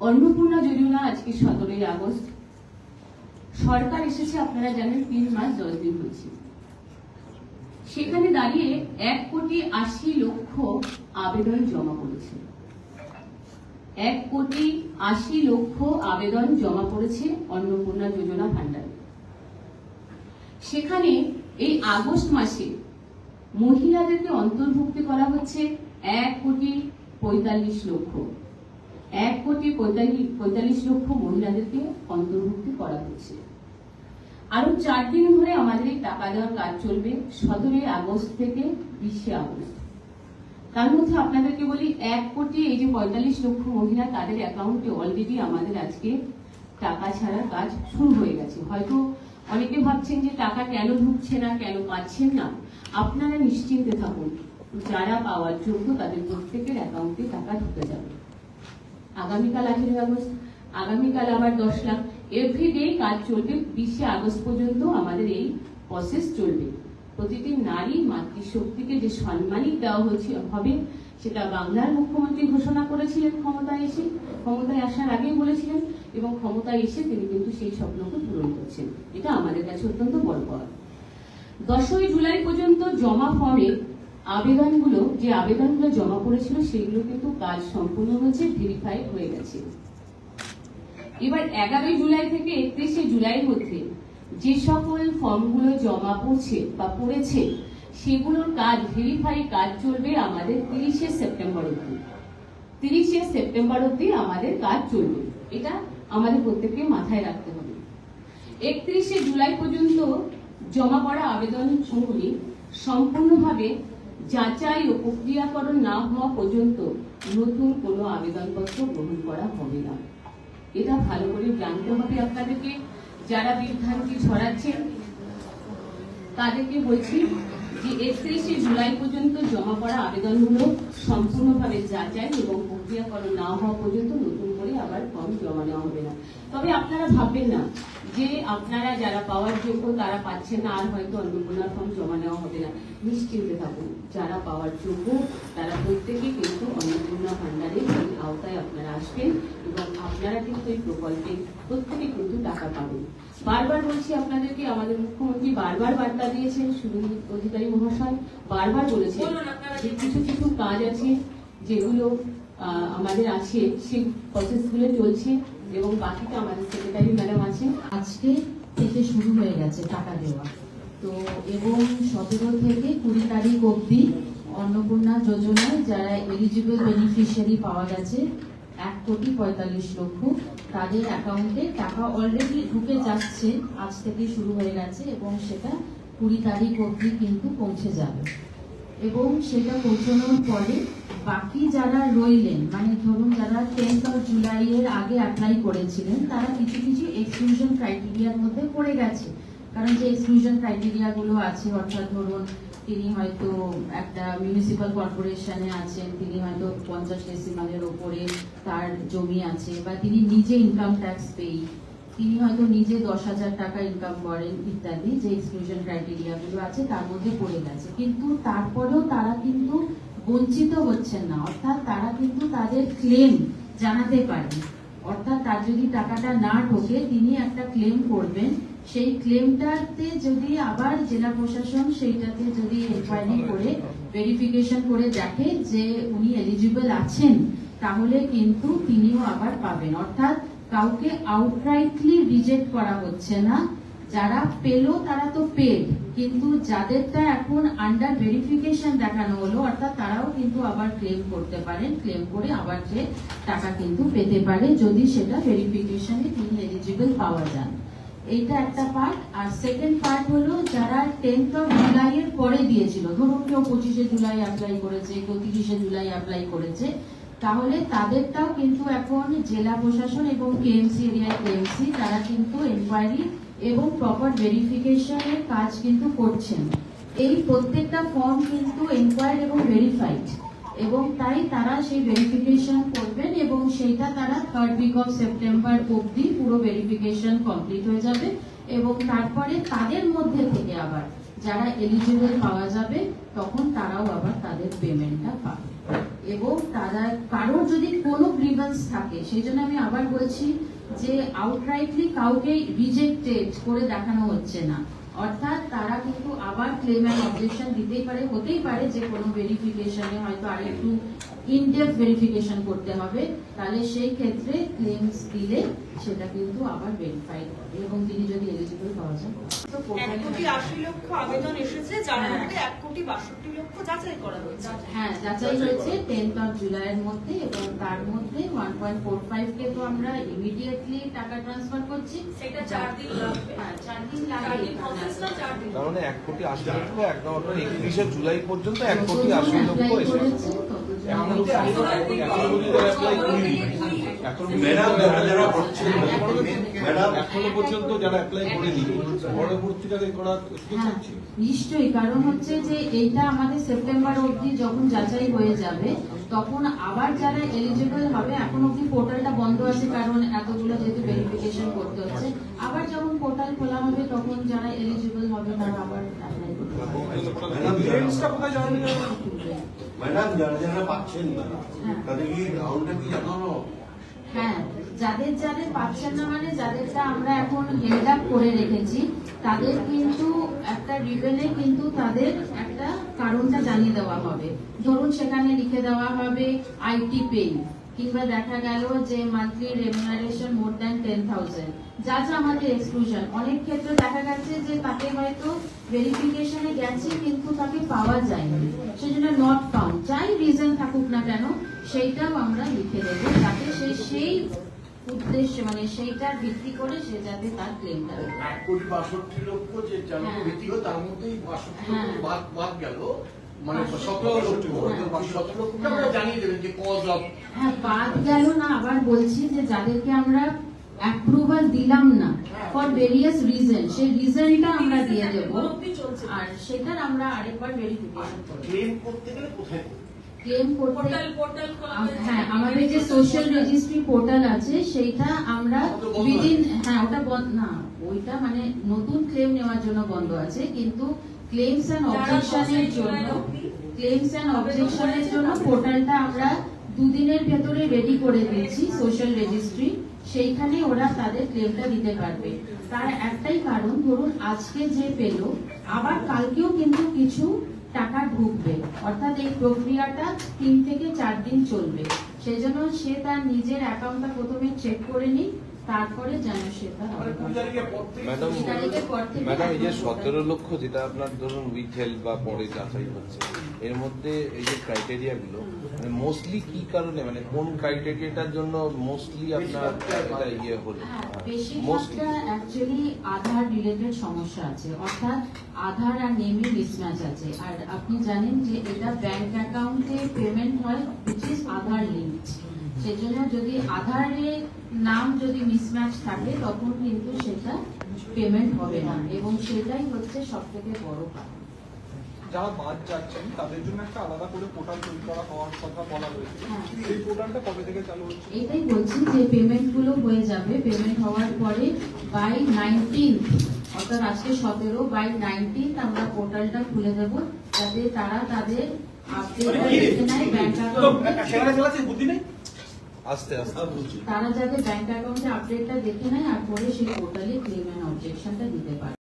অন্নপূর্ণা যোজনা আজকে 17ই আগস্ট সরকার এসেছে, আপনারা জানেন 3 মাস 10 দিন হয়েছে। সেখানে দাঁড়িয়ে 1,80,00,000 আবেদন জমা পড়েছে। 1,80,00,000 আবেদন জমা পড়েছে অন্নপূর্ণা যোজনা ভান্ডারে। সেখানে এই আগস্ট মাসে মহিলাদেরকে অন্তর্ভুক্তি করা হচ্ছে 1,45,00,000। 1,45,00,000 মহিলাদেরকে অন্তর্ভুক্তি করা হচ্ছে। আরো 4 দিন ধরে আমাদের এই টাকা দেওয়ার কাজ চলবে, 17ই আগস্ট থেকে 20শে আগস্ট। তার মধ্যে আপনাদেরকে বলি 1,45,00,000 মহিলা, তাদের অ্যাকাউন্টে অলরেডি আমাদের আজকে টাকা ছাড়ার কাজ শুরু হয়ে গেছে। হয়তো অনেকে ভাবছেন যে টাকা কেন ঢুকছে না, কেন পাচ্ছেন না। আপনারা নিশ্চিন্তে থাকুন, যারা পাওয়ার যোগ্য তাদের প্রত্যেকের অ্যাকাউন্টে টাকা ঢুকে যাবে। আগামীকাল 18 আগস্ট, আগামীকাল আবার 10 লাখ, এভরিডে কাজ চলবে। 20শে আগস্ট পর্যন্ত আমাদের এই প্রসেস চলবে। প্রতিটি নারী মাতৃশক্তিকে যে সম্মানিত দেওয়া হবে, সেটা বাংলার মুখ্যমন্ত্রী ঘোষণা করেছিলেন ক্ষমতায় আসার আগেই বলেছিলেন, এবং ক্ষমতায় এসে তিনি কিন্তু সেই স্বপ্নকে পূরণ করছেন। এটা আমাদের কাছে অত্যন্ত বড় পাওয়া। 10ই জুলাই পর্যন্ত জমা ফর্মে যে আবেদনগুলো জমা পড়েছিল, সেগুলো কিন্তু কাজ সম্পূর্ণ হয়েছে, ভেরিফাইড হয়ে গেছে। এবার 11ই জুলাই থেকে 31শে জুলাইয়ের মধ্যে যে সকল ফর্মগুলো জমা পড়েছে সেগুলোর কাজ, ভেরিফাই কাজ চলবে আমাদের 30শে সেপ্টেম্বর অবধি। 30শে সেপ্টেম্বর অবধি আমাদের কাজ চলবে, এটা আমাদের প্রত্যেককে মাথায় রাখতে হবে। 31শে জুলাই পর্যন্ত জমা পড়া আবেদনগুলি সম্পূর্ণভাবে যাচাই ও প্রক্রিয়াকরণ না হওয়া পর্যন্ত নতুন কোনো আবেদনপত্র গ্রহণ করা হবে না। এটা ভালো করে জানতে হবে আপনাদেরকে। যারা বিভ্রান্তি ছড়াচ্ছেন তাদেরকে বলছি যে 31শে জুলাই পর্যন্ত জমা পড়া আবেদনগুলো সম্পূর্ণভাবে যাচাই এবং প্রক্রিয়াকরণ না হওয়া পর্যন্ত নতুন করে আবার ফর্ম জমা নেওয়া হবে না। তবে আপনারা ভাববেন না যে আপনারা যারা পাওয়ার যোগ্য তারা পাচ্ছেন না, আর হয়তো অন্নপূর্ণার ফর্ম জমা নেওয়া হবে না। নিশ্চিন্তে থাকুন, যারা পাওয়ার যোগ্য তারা প্রত্যেকে কিন্তু অন্নপূর্ণা ভান্ডারের আওতায় আপনারা আসবেন, এবং আপনারা কিন্তু এই প্রকল্পে প্রত্যেকে কিন্তু টাকা পাবেন। বারবার বলছি আপনাদেরকে, আমাদের মুখ্যমন্ত্রী বারবার বার্তা দিয়েছেন, শুভেন্দু অধিকারী মহাশয় বারবার বলেছেন যে কিছু কিছু কাজ আছে যেগুলো আমাদের আছে, সেই প্রসেসগুলো চলছে, এবং বাকিটা আমাদের সেক্রেটারি ম্যাডাম আছেন। আজকে থেকে শুরু হয়ে গেছে টাকা দেওয়া, তো এবং 17 থেকে 20 তারিখ অবধি অন্নপূর্ণা যোজনায় যারা এলিজিবল বেনিফিশিয়ারি পাওয়া গেছে 1,45,00,000, তাদের অ্যাকাউন্টে টাকা অলরেডি ঢুকে যাচ্ছে, আজ থেকে শুরু হয়ে গেছে, এবং সেটা 20 তারিখ অবধি কিন্তু পৌঁছে যাবে। এবং সেটা পৌঁছানোর পরে বাকি যারা রইলেন, মানে ধরুন যারা 10 জুলাইয়ের আগে অ্যাপ্লাই করেছিলেন, তারা কিছু কিছু এক্সক্লুশন ক্রাইটেরিয়ার মধ্যে পড়ে গেছে। কারণ যে এক্সক্লুশন ক্রাইটেরিয়া গুলো আছে, অর্থাৎ ধরুন তিনি হয়তো একটা মিউনিসিপ্যাল কর্পোরেশনে আছেন, তিনি হয়তো 50 ডেসিমালের ওপরে তার জমি আছে, বা তিনি নিজে ইনকাম ট্যাক্স পেই, তিনি হয়তো নিজে 10,000 টাকা ইনকাম করেন, ইত্যাদি যে এক্সক্লুশন ক্রাইটেরিয়া গুলো আছে তার মধ্যে পড়ে গেছে। কিন্তু তারপরেও তারা কিন্তু বঞ্চিত হচ্ছেন না, অর্থাৎ তারা কিন্তু তাদের ক্লেম জানাতে পারেন। অর্থাৎ তার যদি টাকাটা না ঢোকে, তিনি একটা ক্লেম করবেন, সেই ক্লেমটাতে যদি আবার জেলা প্রশাসন সেইটাতে যদি এনকোয়ারি করে ভেরিফিকেশন করে দেখে যে উনি এলিজিবল আছেন, তাহলে কিন্তু তিনিও আবার পাবেন। অর্থাৎ কাউকে আউটরাইটলি রিজেক্ট করা হচ্ছে না। যারা পেলো তারা তো পেড, কিন্তু যাদেরটা এখন আন্ডার ভেরিফিকেশন দেখানো হলো, অর্থাৎ তারাও কিন্তু আবার ক্লেম করতে পারেন, ক্লেম করে আবার যে টাকা কিন্তু পেতে পারে যদি সেটা ভেরিফিকেশনে তিনি এলিজিবল পাওয়া যান। এইটা একটা পার্ট। আর সেকেন্ড পার্ট হলো যারা 10 জুলাইয়ের পরে দিয়েছিল, ধরুন কেউ 25শে জুলাই অ্যাপ্লাই করেছে, কেউ 30শে জুলাই অ্যাপ্লাই করেছে, তাহলে তাদেরটাও কিন্তু এখন জেলা প্রশাসন এবং কেএমসি এরিয়া কেএমসি তারা কিন্তু এনকোয়ারি এবং প্রপার ভেরিফিকেশনের কাজ কিন্তু করছেন। এই প্রত্যেকটা ফর্ম কিন্তু এনকোয়ারি এবং ভেরিফাইড, এবং তাই তারা সেই ভেরিফিকেশন করবেন, এবং সেইটা তারা 3rd উইক অফ সেপ্টেম্বর অবধি পুরো ভেরিফিকেশন কমপ্লিট হয়ে যাবে, এবং তারপরে তাদের মধ্যে থেকে আবার যারা এলিজিবল পাওয়া যাবে তখন তারাও আবার তাদের পেমেন্টটা পাবে। এবং তারা কারোর যদি কোনো গ্রিভেন্স থাকে, সেই জন্য আমি আবার বলছি যে আউটরাইটলি কাউকে রিজেক্টেড করে দেখানো হচ্ছে না। অর্থাৎ তারা কিন্তু আবার ক্লেম এন্ড অবজেকশন দিতেই পারে, হতেই পারে যে কোনো ভেরিফিকেশনে হয়তো আরেকটু ইনডেপথ ভেরিফিকেশন করতে হবে, তাহলে সেই ক্ষেত্রে ক্লেমস দিলে সেটা কিন্তু আবার ভেরিফাইড হবে এবং তিনি যদি এলিজিবল পাওয়া যায়। 1,80,00,000 আবেদন এসেছে, যার মধ্যে 1,62,00,000 যাচাই করা হয়েছে। হ্যাঁ, যাচাই হয়েছে 10 জুলাইয়ের মধ্যে, এবং তার মধ্যে 1.45 কে তো আমরা ইমিডিয়েটলি টাকা ট্রান্সফার করছি। সেটা 4 দিন লাগবে। হ্যাঁ, 4 দিন লাগবে। 4 দিন প্রসেসটা 4 দিন। তার মানে 1,80,00,000 একদম আপনার 31শে জুলাই পর্যন্ত 1,80,00,000 এসেছে। এখনো পর্যন্ত যারা অ্যাপ্লাই করেনি পরবর্তীকালে করা নিশ্চয়ই, কারণ হচ্ছে যে এইটা আমাদের সেপ্টেম্বর অবধি যখন যাচাই হয়ে যাবে, তখন আবার যারা এলিজিবল হবে, এখন অবধি পোর্টালটা বন্ধ আছে কারণ এতগুলো যেহেতু ভেরিফিকেশন করতে হচ্ছে, আবার যখন পোর্টাল খোলা হবে তখন যারা এলিজিবল হবে তারা আবার অ্যাপ্লাই করতে পারবে। ম্যাডাম যারা যারা পাচ্ছেন না তাদের কি অ্যাকাউন্টে কি জানানো? হ্যাঁ, যাদের যাদের পাচ্ছেন না মানে যাদেরটা আমরা এখন হেল্ড আপ করে রেখেছি, তাদের কিন্তু একটা রিবেলে কিন্তু তাদের একটা কারণটা জানিয়ে দেওয়া হবে। ধরুন সেখানে লিখে দেওয়া হবে আইটি পে, কিংবা দেখা গেল যে মান্থলি রেমুনারেশন মোর দ্যান 10,000, যা যা আমাদের এক্সক্লুশন। অনেক ক্ষেত্রে দেখা গেছে যে তাকে হয়তো ভেরিফিকেশনে গেছে কিন্তু তাকে পাওয়া যায়নি, সেজন্য নট ফাউন্ড, যাই রিজন থাকুক না কেন সেইটাও আমরা লিখে দেবো, যাতে সেই উদ্দেশ্য মানে সেইটার ভিত্তি করে সে যাতে তার ক্লেমটা 1,62,00,000 যে চালু ভিত্তিক তার মধ্যেই 62,00,000 বাদ গেল, মানে 17,00,000 আমরা জানিয়ে দেবেন যে কজ অফ। হ্যাঁ, বাদ গেল না, আবার বলছি যে যাদেরকে আমরা অ্যাপ্রুভাল দিলাম না ফর ভেরিয়াস রিজন, সেই রিজনটা আমরা দিয়ে দেবো, আর সেটার আমরা আরেকবার ভেরিফিকেশন করব। ক্লেম করতে গেলে কোথায় ক্লেম করতে পোর্টাল খোলা হয়েছে। হ্যাঁ, আমাদের যে সোশ্যাল রেজিস্ট্রি পোর্টাল আছে সেইটা আমরা উইদিন, হ্যাঁ ওটা বন্ধ না, ওইটা মানে নতুন ক্লেম নেওয়ার জন্য বন্ধ আছে, কিন্তু ক্লেমস এন্ড অবজেকশনের জন্য পোর্টালটা আমরা 2 দিনের ভেতরে রেডি করে দিচ্ছি সোশ্যাল রেজিস্ট্রি, সেইখানে ওরা তাদের ক্লেমটা দিতে পারবে। তার একটাই কারণ, ধরুন আজকে যে পেলো আবার কালকেও কিন্তু কিছু টাকা ঢুকবে, অর্থাৎ এই প্রক্রিয়াটা 3 থেকে 4 দিন চলবে। সেজন্য সে তার নিজের অ্যাকাউন্টটা প্রথমে চেক করে নিক, তারপরে যেন সে তার ম্যাডাম এই যে 17 লক্ষ যেটা আপনার ধরুন উইথ হেল্প বা পরে যাচাই হচ্ছে, এর মধ্যে এই যে ক্রাইটেরিয়া গুলো মানে মোস্টলি কি কারণে, মানে কোন ক্রাইটেরিয়াটার জন্য মোস্টলি আপনার এটা ইয়ে হলো? বেশিরভাগটা অ্যাকচুয়ালি আধার রিলেটেড সমস্যা আছে, অর্থাৎ আধার আর নেমে মিসম্যাচ আছে। আর আপনি জানেন যে এটা ব্যাংক অ্যাকাউন্টে পেমেন্ট হয় which is আধার লিঙ্কড, সেজন্য যদি আধারে নাম যদি মিসম্যাচ থাকে তখন কিন্তু সেটা পেমেন্ট হবে না, এবং সেটাই হচ্ছে সবথেকে বড় কারণ। যারা বাদ যাচ্ছেন তাদের জন্য একটা আলাদা করে পোর্টাল তৈরি করা হওয়ার কথা বলা হয়েছে, এই পোর্টালটা কবে থেকে চালু হচ্ছে? এটাই বলছি যে পেমেন্ট গুলো হয়ে যাবে, পেমেন্ট হওয়ার পরে বাই 19th, অর্থাৎ আজকে 17, বাই 19th আমরা পোর্টালটা খুলে দেব, যাতে তারা তাদের আপডেটটা দেখে নেয় ব্যাংক অ্যাকাউন্টে, আস্তে আস্তে তারা যাতে ব্যাংক অ্যাকাউন্টে আপডেটটা দেখে নেয় আর পরে সেই পোর্টালে ক্লেম এন্ড অবজেকশনটা দিতে পারে।